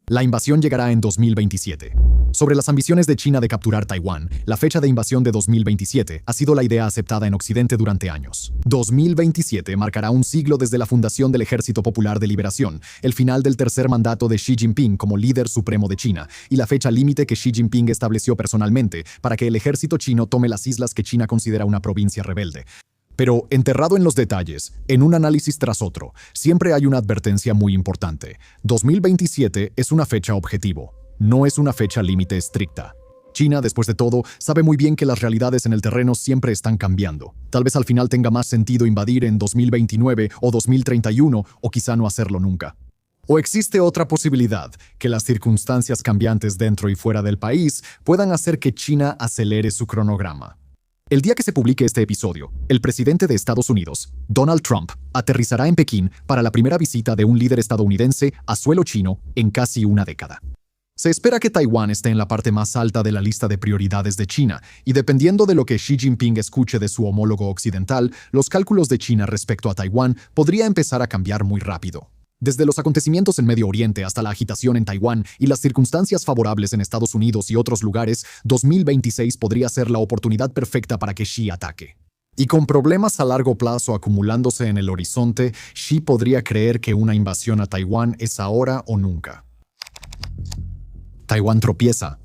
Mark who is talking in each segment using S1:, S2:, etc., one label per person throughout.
S1: La invasión llegará en 2027. Sobre las ambiciones de China de capturar Taiwán, la fecha de invasión de 2027 ha sido la idea aceptada en Occidente durante años. 2027 marcará un siglo desde la fundación del Ejército Popular de Liberación, el final del tercer mandato de Xi Jinping como líder supremo de China, y la fecha límite que Xi Jinping estableció personalmente para que el ejército chino tome las islas que China considera una provincia rebelde. Pero, enterrado en los detalles, en un análisis tras otro, siempre hay una advertencia muy importante. 2027 es una fecha objetivo, no es una fecha límite estricta. China, después de todo, sabe muy bien que las realidades en el terreno siempre están cambiando. Tal vez al final tenga más sentido invadir en 2029 o 2031, o quizá no hacerlo nunca. O existe otra posibilidad, que las circunstancias cambiantes dentro y fuera del país puedan hacer que China acelere su cronograma. El día que se publique este episodio, el presidente de Estados Unidos, Donald Trump, aterrizará en Pekín para la primera visita de un líder estadounidense a suelo chino en casi una década. Se espera que Taiwán esté en la parte más alta de la lista de prioridades de China, y dependiendo de lo que Xi Jinping escuche de su homólogo occidental, los cálculos de China respecto a Taiwán podría empezar a cambiar muy rápido. Desde los acontecimientos en Medio Oriente hasta la agitación en Taiwán y las circunstancias favorables en Estados Unidos y otros lugares, 2026 podría ser la oportunidad perfecta para que Xi ataque. Y con problemas a largo plazo acumulándose en el horizonte, Xi podría creer que una invasión a Taiwán es ahora o nunca. Taiwán tropieza.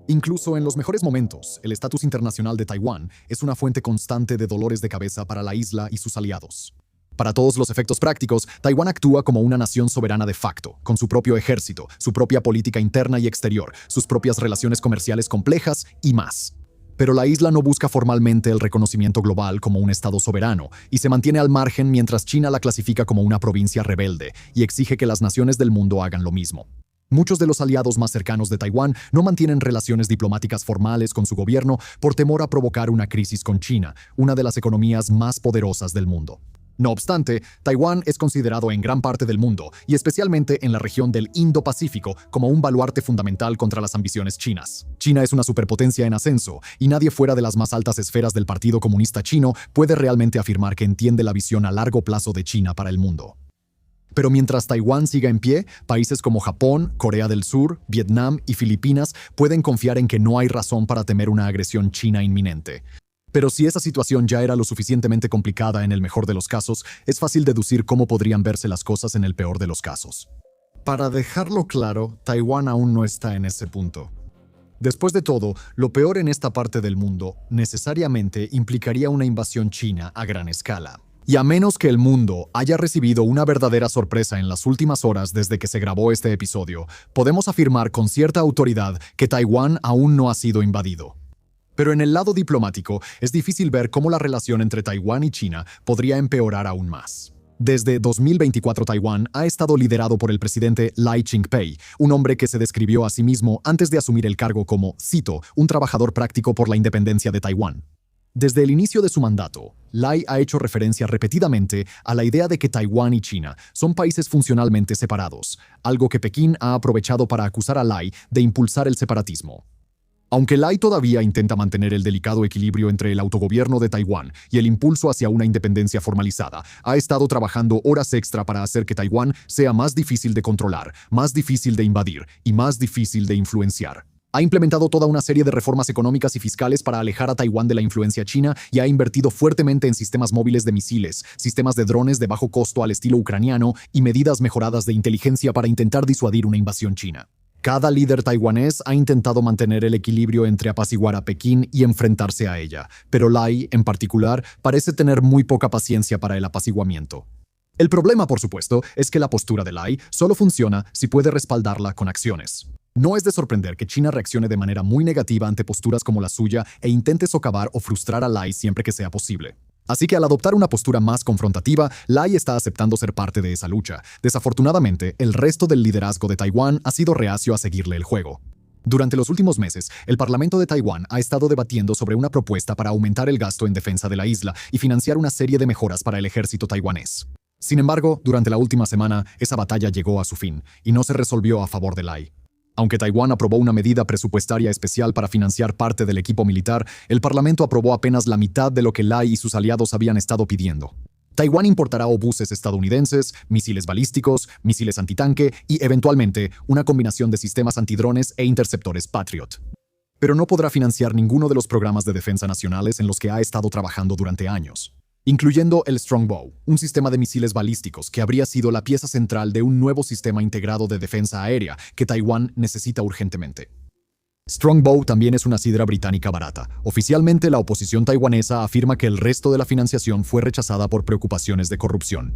S1: Incluso en los mejores momentos, el estatus internacional de Taiwán es una fuente constante de dolores de cabeza para la isla y sus aliados. Para todos los efectos prácticos, Taiwán actúa como una nación soberana de facto, con su propio ejército, su propia política interna y exterior, sus propias relaciones comerciales complejas y más. Pero la isla no busca formalmente el reconocimiento global como un estado soberano y se mantiene al margen mientras China la clasifica como una provincia rebelde y exige que las naciones del mundo hagan lo mismo. Muchos de los aliados más cercanos de Taiwán no mantienen relaciones diplomáticas formales con su gobierno por temor a provocar una crisis con China, una de las economías más poderosas del mundo. No obstante, Taiwán es considerado en gran parte del mundo, y especialmente en la región del Indo-Pacífico, como un baluarte fundamental contra las ambiciones chinas. China es una superpotencia en ascenso, y nadie fuera de las más altas esferas del Partido Comunista Chino puede realmente afirmar que entiende la visión a largo plazo de China para el mundo. Pero mientras Taiwán siga en pie, países como Japón, Corea del Sur, Vietnam y Filipinas pueden confiar en que no hay razón para temer una agresión china inminente. Pero si esa situación ya era lo suficientemente complicada en el mejor de los casos, es fácil deducir cómo podrían verse las cosas en el peor de los casos. Para dejarlo claro, Taiwán aún no está en ese punto. Después de todo, lo peor en esta parte del mundo necesariamente implicaría una invasión china a gran escala. Y a menos que el mundo haya recibido una verdadera sorpresa en las últimas horas desde que se grabó este episodio, podemos afirmar con cierta autoridad que Taiwán aún no ha sido invadido. Pero en el lado diplomático, es difícil ver cómo la relación entre Taiwán y China podría empeorar aún más. Desde 2024 Taiwán ha estado liderado por el presidente Lai Ching-te, un hombre que se describió a sí mismo antes de asumir el cargo como, cito, un trabajador práctico por la independencia de Taiwán. Desde el inicio de su mandato, Lai ha hecho referencia repetidamente a la idea de que Taiwán y China son países funcionalmente separados, algo que Pekín ha aprovechado para acusar a Lai de impulsar el separatismo. Aunque Lai todavía intenta mantener el delicado equilibrio entre el autogobierno de Taiwán y el impulso hacia una independencia formalizada, ha estado trabajando horas extra para hacer que Taiwán sea más difícil de controlar, más difícil de invadir y más difícil de influenciar. Ha implementado toda una serie de reformas económicas y fiscales para alejar a Taiwán de la influencia china y ha invertido fuertemente en sistemas móviles de misiles, sistemas de drones de bajo costo al estilo ucraniano y medidas mejoradas de inteligencia para intentar disuadir una invasión china. Cada líder taiwanés ha intentado mantener el equilibrio entre apaciguar a Pekín y enfrentarse a ella, pero Lai, en particular, parece tener muy poca paciencia para el apaciguamiento. El problema, por supuesto, es que la postura de Lai solo funciona si puede respaldarla con acciones. No es de sorprender que China reaccione de manera muy negativa ante posturas como la suya e intente socavar o frustrar a Lai siempre que sea posible. Así que al adoptar una postura más confrontativa, Lai está aceptando ser parte de esa lucha. Desafortunadamente, el resto del liderazgo de Taiwán ha sido reacio a seguirle el juego. Durante los últimos meses, el Parlamento de Taiwán ha estado debatiendo sobre una propuesta para aumentar el gasto en defensa de la isla y financiar una serie de mejoras para el ejército taiwanés. Sin embargo, durante la última semana, esa batalla llegó a su fin y no se resolvió a favor de Lai. Aunque Taiwán aprobó una medida presupuestaria especial para financiar parte del equipo militar, el Parlamento aprobó apenas la mitad de lo que Lai y sus aliados habían estado pidiendo. Taiwán importará obuses estadounidenses, misiles balísticos, misiles antitanque y, eventualmente, una combinación de sistemas antidrones e interceptores Patriot. Pero no podrá financiar ninguno de los programas de defensa nacionales en los que ha estado trabajando durante años, incluyendo el Strongbow, un sistema de misiles balísticos que habría sido la pieza central de un nuevo sistema integrado de defensa aérea que Taiwán necesita urgentemente. Strongbow también es una sidra británica barata. Oficialmente, la oposición taiwanesa afirma que el resto de la financiación fue rechazada por preocupaciones de corrupción.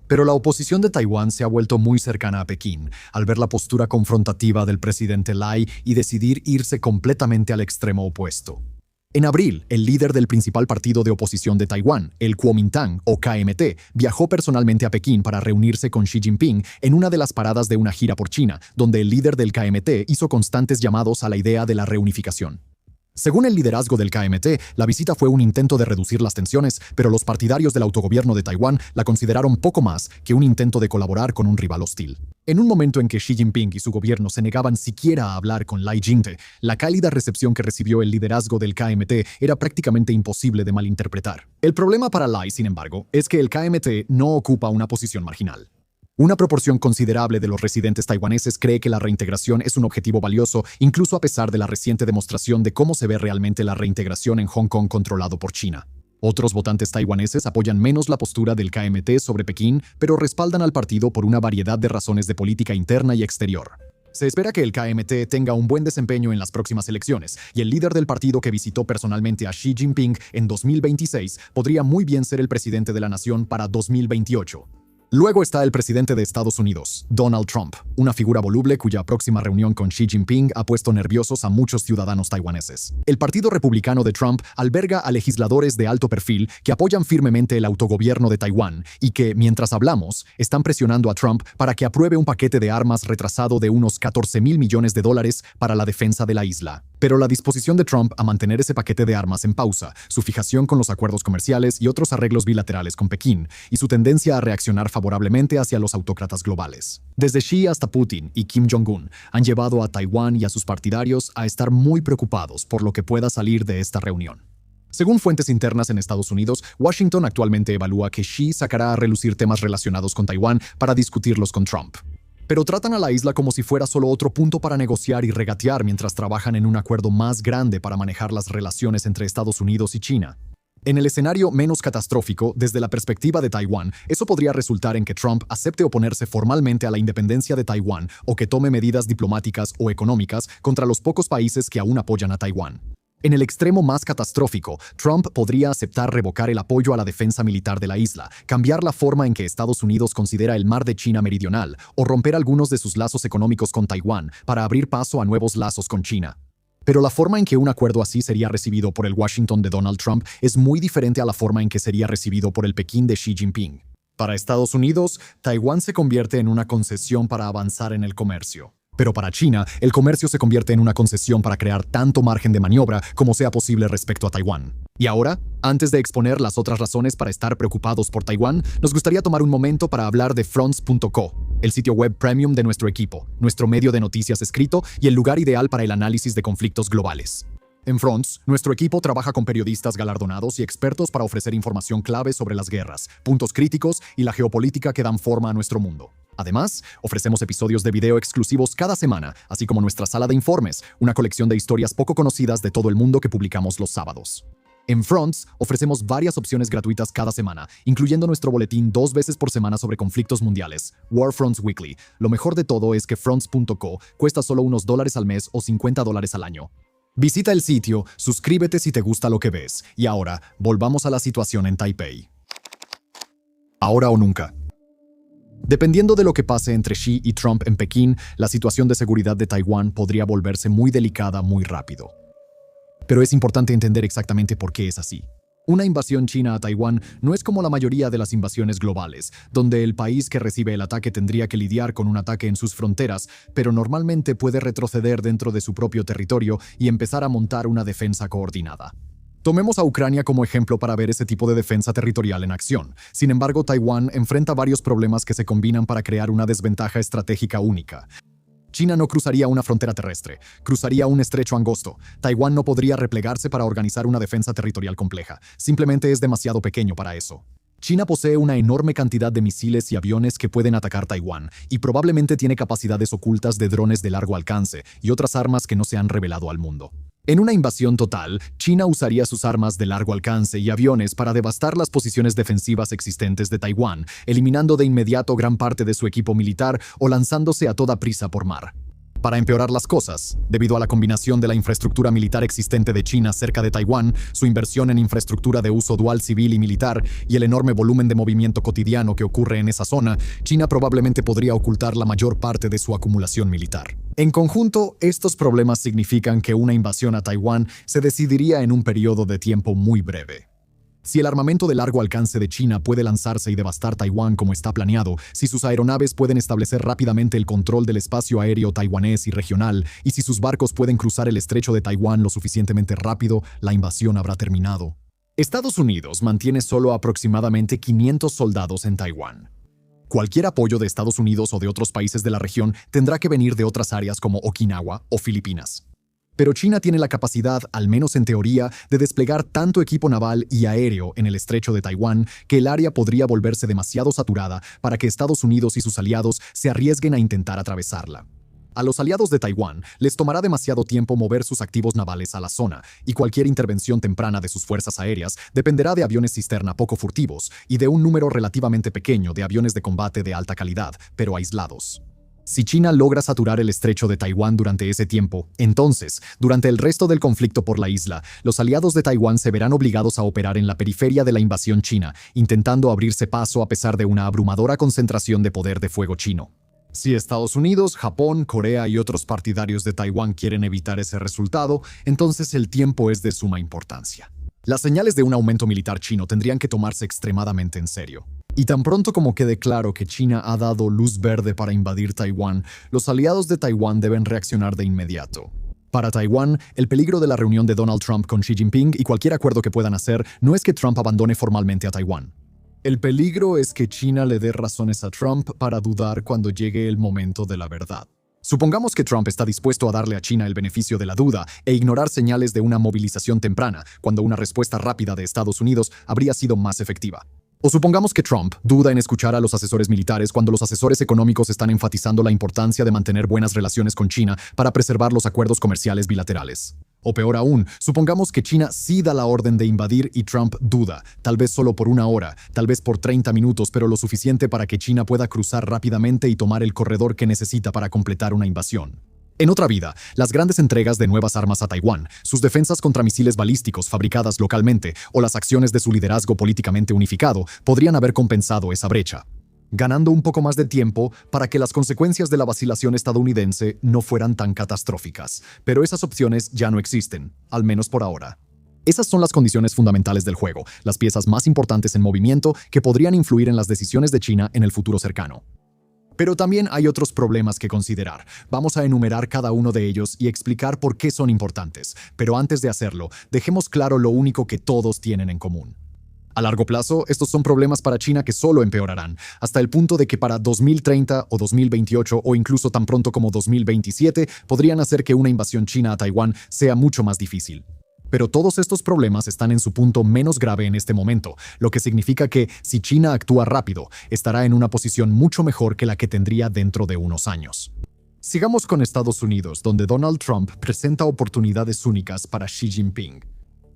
S1: Pero la oposición de Taiwán se ha vuelto muy cercana a Pekín, al ver la postura confrontativa del presidente Lai y decidir irse completamente al extremo opuesto. En abril, el líder del principal partido de oposición de Taiwán, el Kuomintang o KMT, viajó personalmente a Pekín para reunirse con Xi Jinping en una de las paradas de una gira por China, donde el líder del KMT hizo constantes llamados a la idea de la reunificación. Según el liderazgo del KMT, la visita fue un intento de reducir las tensiones, pero los partidarios del autogobierno de Taiwán la consideraron poco más que un intento de colaborar con un rival hostil. En un momento en que Xi Jinping y su gobierno se negaban siquiera a hablar con Lai Jingte, la cálida recepción que recibió el liderazgo del KMT era prácticamente imposible de malinterpretar. El problema para Lai, sin embargo, es que el KMT no ocupa una posición marginal. Una proporción considerable de los residentes taiwaneses cree que la reintegración es un objetivo valioso, incluso a pesar de la reciente demostración de cómo se ve realmente la reintegración en Hong Kong controlado por China. Otros votantes taiwaneses apoyan menos la postura del KMT sobre Pekín, pero respaldan al partido por una variedad de razones de política interna y exterior. Se espera que el KMT tenga un buen desempeño en las próximas elecciones, y el líder del partido que visitó personalmente a Xi Jinping en 2026 podría muy bien ser el presidente de la nación para 2028. Luego está el presidente de Estados Unidos, Donald Trump, una figura voluble cuya próxima reunión con Xi Jinping ha puesto nerviosos a muchos ciudadanos taiwaneses. El Partido Republicano de Trump alberga a legisladores de alto perfil que apoyan firmemente el autogobierno de Taiwán y que, mientras hablamos, están presionando a Trump para que apruebe un paquete de armas retrasado de unos $14,000 millones para la defensa de la isla. Pero la disposición de Trump a mantener ese paquete de armas en pausa, su fijación con los acuerdos comerciales y otros arreglos bilaterales con Pekín, y su tendencia a reaccionar favorablemente hacia los autócratas globales. Desde Xi hasta Putin y Kim Jong-un han llevado a Taiwán y a sus partidarios a estar muy preocupados por lo que pueda salir de esta reunión. Según fuentes internas en Estados Unidos, Washington actualmente evalúa que Xi sacará a relucir temas relacionados con Taiwán para discutirlos con Trump. Pero tratan a la isla como si fuera solo otro punto para negociar y regatear mientras trabajan en un acuerdo más grande para manejar las relaciones entre Estados Unidos y China. En el escenario menos catastrófico, desde la perspectiva de Taiwán, eso podría resultar en que Trump acepte oponerse formalmente a la independencia de Taiwán o que tome medidas diplomáticas o económicas contra los pocos países que aún apoyan a Taiwán. En el extremo más catastrófico, Trump podría aceptar revocar el apoyo a la defensa militar de la isla, cambiar la forma en que Estados Unidos considera el mar de China Meridional o romper algunos de sus lazos económicos con Taiwán para abrir paso a nuevos lazos con China. Pero la forma en que un acuerdo así sería recibido por el Washington de Donald Trump es muy diferente a la forma en que sería recibido por el Pekín de Xi Jinping. Para Estados Unidos, Taiwán se convierte en una concesión para avanzar en el comercio. Pero para China, el comercio se convierte en una concesión para crear tanto margen de maniobra como sea posible respecto a Taiwán. Y ahora, antes de exponer las otras razones para estar preocupados por Taiwán, nos gustaría tomar un momento para hablar de Fronts.co, el sitio web premium de nuestro equipo, nuestro medio de noticias escrito y el lugar ideal para el análisis de conflictos globales. En Fronts, nuestro equipo trabaja con periodistas galardonados y expertos para ofrecer información clave sobre las guerras, puntos críticos y la geopolítica que dan forma a nuestro mundo. Además, ofrecemos episodios de video exclusivos cada semana, así como nuestra sala de informes, una colección de historias poco conocidas de todo el mundo que publicamos los sábados. En Fronts, ofrecemos varias opciones gratuitas cada semana, incluyendo nuestro boletín 2 veces por semana sobre conflictos mundiales, War Fronts Weekly. Lo mejor de todo es que Fronts.co cuesta solo unos $1 al mes o $50 al año. Visita el sitio, suscríbete si te gusta lo que ves, y ahora, volvamos a la situación en Taipei. Ahora o nunca. Dependiendo de lo que pase entre Xi y Trump en Pekín, la situación de seguridad de Taiwán podría volverse muy delicada muy rápido. Pero es importante entender exactamente por qué es así. Una invasión china a Taiwán no es como la mayoría de las invasiones globales, donde el país que recibe el ataque tendría que lidiar con un ataque en sus fronteras, pero normalmente puede retroceder dentro de su propio territorio y empezar a montar una defensa coordinada. Tomemos a Ucrania como ejemplo para ver ese tipo de defensa territorial en acción. Sin embargo, Taiwán enfrenta varios problemas que se combinan para crear una desventaja estratégica única. China no cruzaría una frontera terrestre, cruzaría un estrecho angosto. Taiwán no podría replegarse para organizar una defensa territorial compleja. Simplemente es demasiado pequeño para eso. China posee una enorme cantidad de misiles y aviones que pueden atacar Taiwán, y probablemente tiene capacidades ocultas de drones de largo alcance y otras armas que no se han revelado al mundo. En una invasión total, China usaría sus armas de largo alcance y aviones para devastar las posiciones defensivas existentes de Taiwán, eliminando de inmediato gran parte de su equipo militar o lanzándose a toda prisa por mar. Para empeorar las cosas, debido a la combinación de la infraestructura militar existente de China cerca de Taiwán, su inversión en infraestructura de uso dual civil y militar y el enorme volumen de movimiento cotidiano que ocurre en esa zona, China probablemente podría ocultar la mayor parte de su acumulación militar. En conjunto, estos problemas significan que una invasión a Taiwán se decidiría en un periodo de tiempo muy breve. Si el armamento de largo alcance de China puede lanzarse y devastar Taiwán como está planeado, si sus aeronaves pueden establecer rápidamente el control del espacio aéreo taiwanés y regional, y si sus barcos pueden cruzar el estrecho de Taiwán lo suficientemente rápido, la invasión habrá terminado. Estados Unidos mantiene solo aproximadamente 500 soldados en Taiwán. Cualquier apoyo de Estados Unidos o de otros países de la región tendrá que venir de otras áreas como Okinawa o Filipinas. Pero China tiene la capacidad, al menos en teoría, de desplegar tanto equipo naval y aéreo en el estrecho de Taiwán que el área podría volverse demasiado saturada para que Estados Unidos y sus aliados se arriesguen a intentar atravesarla. A los aliados de Taiwán les tomará demasiado tiempo mover sus activos navales a la zona, y cualquier intervención temprana de sus fuerzas aéreas dependerá de aviones cisterna poco furtivos y de un número relativamente pequeño de aviones de combate de alta calidad, pero aislados. Si China logra saturar el estrecho de Taiwán durante ese tiempo, entonces, durante el resto del conflicto por la isla, los aliados de Taiwán se verán obligados a operar en la periferia de la invasión china, intentando abrirse paso a pesar de una abrumadora concentración de poder de fuego chino. Si Estados Unidos, Japón, Corea y otros partidarios de Taiwán quieren evitar ese resultado, entonces el tiempo es de suma importancia. Las señales de un aumento militar chino tendrían que tomarse extremadamente en serio. Y tan pronto como quede claro que China ha dado luz verde para invadir Taiwán, los aliados de Taiwán deben reaccionar de inmediato. Para Taiwán, el peligro de la reunión de Donald Trump con Xi Jinping y cualquier acuerdo que puedan hacer no es que Trump abandone formalmente a Taiwán. El peligro es que China le dé razones a Trump para dudar cuando llegue el momento de la verdad. Supongamos que Trump está dispuesto a darle a China el beneficio de la duda e ignorar señales de una movilización temprana, cuando una respuesta rápida de Estados Unidos habría sido más efectiva. O supongamos que Trump duda en escuchar a los asesores militares cuando los asesores económicos están enfatizando la importancia de mantener buenas relaciones con China para preservar los acuerdos comerciales bilaterales. O peor aún, supongamos que China sí da la orden de invadir y Trump duda, tal vez solo por una hora, tal vez por 30 minutos, pero lo suficiente para que China pueda cruzar rápidamente y tomar el corredor que necesita para completar una invasión. En otra vida, las grandes entregas de nuevas armas a Taiwán, sus defensas contra misiles balísticos fabricadas localmente o las acciones de su liderazgo políticamente unificado podrían haber compensado esa brecha, ganando un poco más de tiempo para que las consecuencias de la vacilación estadounidense no fueran tan catastróficas. Pero esas opciones ya no existen, al menos por ahora. Esas son las condiciones fundamentales del juego, las piezas más importantes en movimiento que podrían influir en las decisiones de China en el futuro cercano. Pero también hay otros problemas que considerar. Vamos a enumerar cada uno de ellos y explicar por qué son importantes. Pero antes de hacerlo, dejemos claro lo único que todos tienen en común. A largo plazo, estos son problemas para China que solo empeorarán, hasta el punto de que para 2030 o 2028 o incluso tan pronto como 2027 podrían hacer que una invasión china a Taiwán sea mucho más difícil. Pero todos estos problemas están en su punto menos grave en este momento, lo que significa que, si China actúa rápido, estará en una posición mucho mejor que la que tendría dentro de unos años. Sigamos con Estados Unidos, donde Donald Trump presenta oportunidades únicas para Xi Jinping.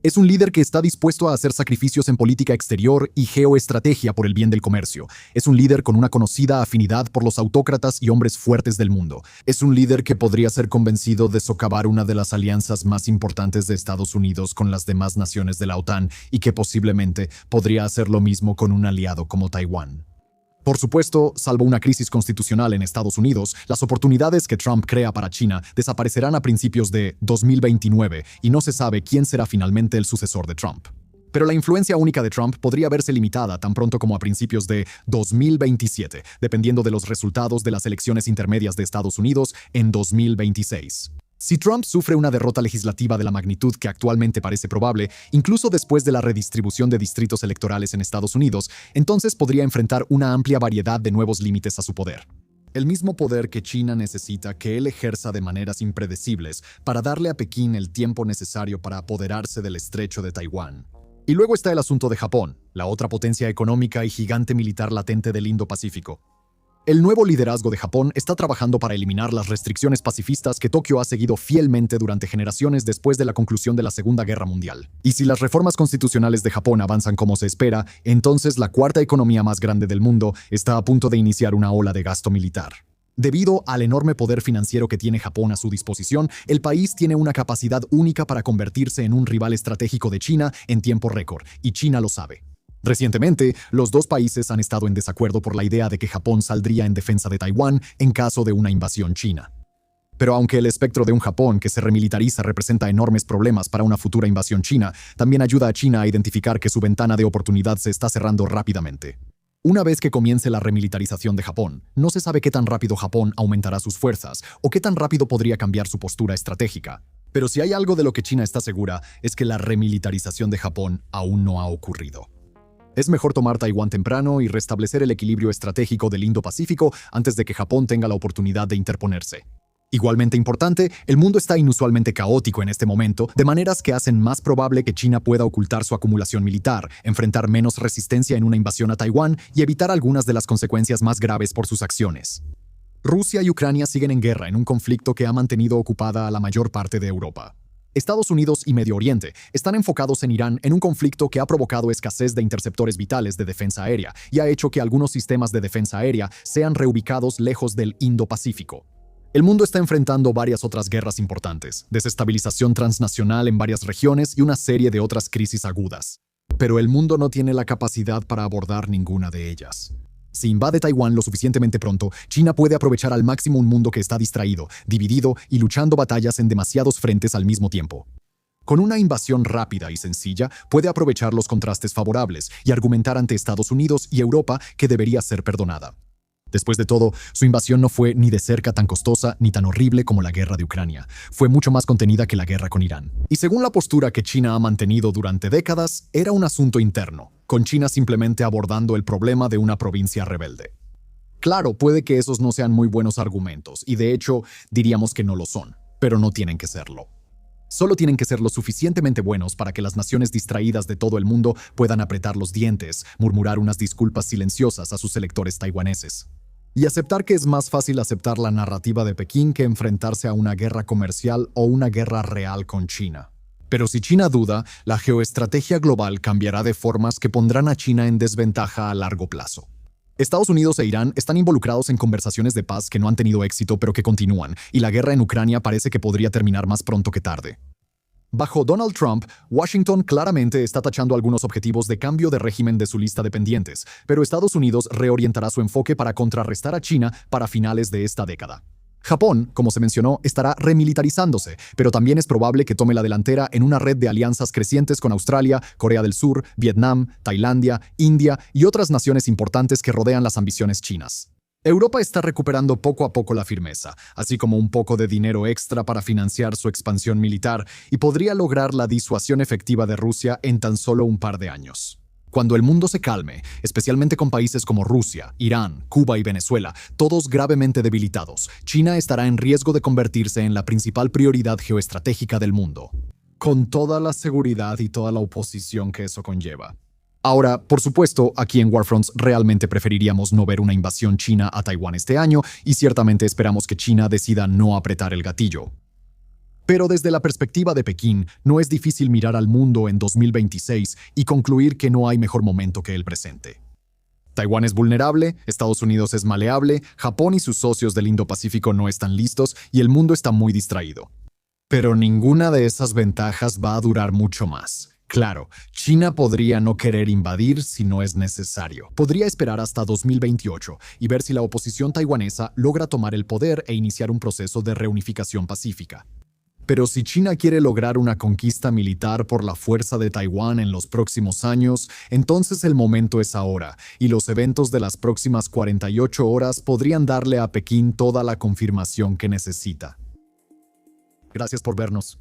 S1: Es un líder que está dispuesto a hacer sacrificios en política exterior y geoestrategia por el bien del comercio. Es un líder con una conocida afinidad por los autócratas y hombres fuertes del mundo. Es un líder que podría ser convencido de socavar una de las alianzas más importantes de Estados Unidos con las demás naciones de la OTAN y que posiblemente podría hacer lo mismo con un aliado como Taiwán. Por supuesto, salvo una crisis constitucional en Estados Unidos, las oportunidades que Trump crea para China desaparecerán a principios de 2029 y no se sabe quién será finalmente el sucesor de Trump. Pero la influencia única de Trump podría verse limitada tan pronto como a principios de 2027, dependiendo de los resultados de las elecciones intermedias de Estados Unidos en 2026. Si Trump sufre una derrota legislativa de la magnitud que actualmente parece probable, incluso después de la redistribución de distritos electorales en Estados Unidos, entonces podría enfrentar una amplia variedad de nuevos límites a su poder. El mismo poder que China necesita que él ejerza de maneras impredecibles para darle a Pekín el tiempo necesario para apoderarse del estrecho de Taiwán. Y luego está el asunto de Japón, la otra potencia económica y gigante militar latente del Indo-Pacífico. El nuevo liderazgo de Japón está trabajando para eliminar las restricciones pacifistas que Tokio ha seguido fielmente durante generaciones después de la conclusión de la Segunda Guerra Mundial. Y si las reformas constitucionales de Japón avanzan como se espera, entonces la cuarta economía más grande del mundo está a punto de iniciar una ola de gasto militar. Debido al enorme poder financiero que tiene Japón a su disposición, el país tiene una capacidad única para convertirse en un rival estratégico de China en tiempo récord, y China lo sabe. Recientemente, los dos países han estado en desacuerdo por la idea de que Japón saldría en defensa de Taiwán en caso de una invasión china. Pero aunque el espectro de un Japón que se remilitariza representa enormes problemas para una futura invasión china, también ayuda a China a identificar que su ventana de oportunidad se está cerrando rápidamente. Una vez que comience la remilitarización de Japón, no se sabe qué tan rápido Japón aumentará sus fuerzas o qué tan rápido podría cambiar su postura estratégica. Pero si hay algo de lo que China está segura, es que la remilitarización de Japón aún no ha ocurrido. Es mejor tomar Taiwán temprano y restablecer el equilibrio estratégico del Indo-Pacífico antes de que Japón tenga la oportunidad de interponerse. Igualmente importante, el mundo está inusualmente caótico en este momento, de maneras que hacen más probable que China pueda ocultar su acumulación militar, enfrentar menos resistencia en una invasión a Taiwán y evitar algunas de las consecuencias más graves por sus acciones. Rusia y Ucrania siguen en guerra en un conflicto que ha mantenido ocupada a la mayor parte de Europa. Estados Unidos y Medio Oriente están enfocados en Irán en un conflicto que ha provocado escasez de interceptores vitales de defensa aérea y ha hecho que algunos sistemas de defensa aérea sean reubicados lejos del Indo-Pacífico. El mundo está enfrentando varias otras guerras importantes, desestabilización transnacional en varias regiones y una serie de otras crisis agudas. Pero el mundo no tiene la capacidad para abordar ninguna de ellas. Si invade Taiwán lo suficientemente pronto, China puede aprovechar al máximo un mundo que está distraído, dividido y luchando batallas en demasiados frentes al mismo tiempo. Con una invasión rápida y sencilla, puede aprovechar los contrastes favorables y argumentar ante Estados Unidos y Europa que debería ser perdonada. Después de todo, su invasión no fue ni de cerca tan costosa ni tan horrible como la guerra de Ucrania. Fue mucho más contenida que la guerra con Irán. Y según la postura que China ha mantenido durante décadas, era un asunto interno, con China simplemente abordando el problema de una provincia rebelde. Claro, puede que esos no sean muy buenos argumentos, y de hecho, diríamos que no lo son, pero no tienen que serlo. Solo tienen que ser lo suficientemente buenos para que las naciones distraídas de todo el mundo puedan apretar los dientes, murmurar unas disculpas silenciosas a sus electores taiwaneses. Y aceptar que es más fácil aceptar la narrativa de Pekín que enfrentarse a una guerra comercial o una guerra real con China. Pero si China duda, la geoestrategia global cambiará de formas que pondrán a China en desventaja a largo plazo. Estados Unidos e Irán están involucrados en conversaciones de paz que no han tenido éxito pero que continúan, y la guerra en Ucrania parece que podría terminar más pronto que tarde. Bajo Donald Trump, Washington claramente está tachando algunos objetivos de cambio de régimen de su lista de pendientes, pero Estados Unidos reorientará su enfoque para contrarrestar a China para finales de esta década. Japón, como se mencionó, estará remilitarizándose, pero también es probable que tome la delantera en una red de alianzas crecientes con Australia, Corea del Sur, Vietnam, Tailandia, India y otras naciones importantes que rodean las ambiciones chinas. Europa está recuperando poco a poco la firmeza, así como un poco de dinero extra para financiar su expansión militar y podría lograr la disuasión efectiva de Rusia en tan solo un par de años. Cuando el mundo se calme, especialmente con países como Rusia, Irán, Cuba y Venezuela, todos gravemente debilitados, China estará en riesgo de convertirse en la principal prioridad geoestratégica del mundo, con toda la seguridad y toda la oposición que eso conlleva. Ahora, por supuesto, aquí en Warfronts realmente preferiríamos no ver una invasión china a Taiwán este año y ciertamente esperamos que China decida no apretar el gatillo. Pero desde la perspectiva de Pekín, no es difícil mirar al mundo en 2026 y concluir que no hay mejor momento que el presente. Taiwán es vulnerable, Estados Unidos es maleable, Japón y sus socios del Indo-Pacífico no están listos y el mundo está muy distraído. Pero ninguna de esas ventajas va a durar mucho más. Claro, China podría no querer invadir si no es necesario. Podría esperar hasta 2028 y ver si la oposición taiwanesa logra tomar el poder e iniciar un proceso de reunificación pacífica. Pero si China quiere lograr una conquista militar por la fuerza de Taiwán en los próximos años, entonces el momento es ahora, y los eventos de las próximas 48 horas podrían darle a Pekín toda la confirmación que necesita. Gracias por vernos.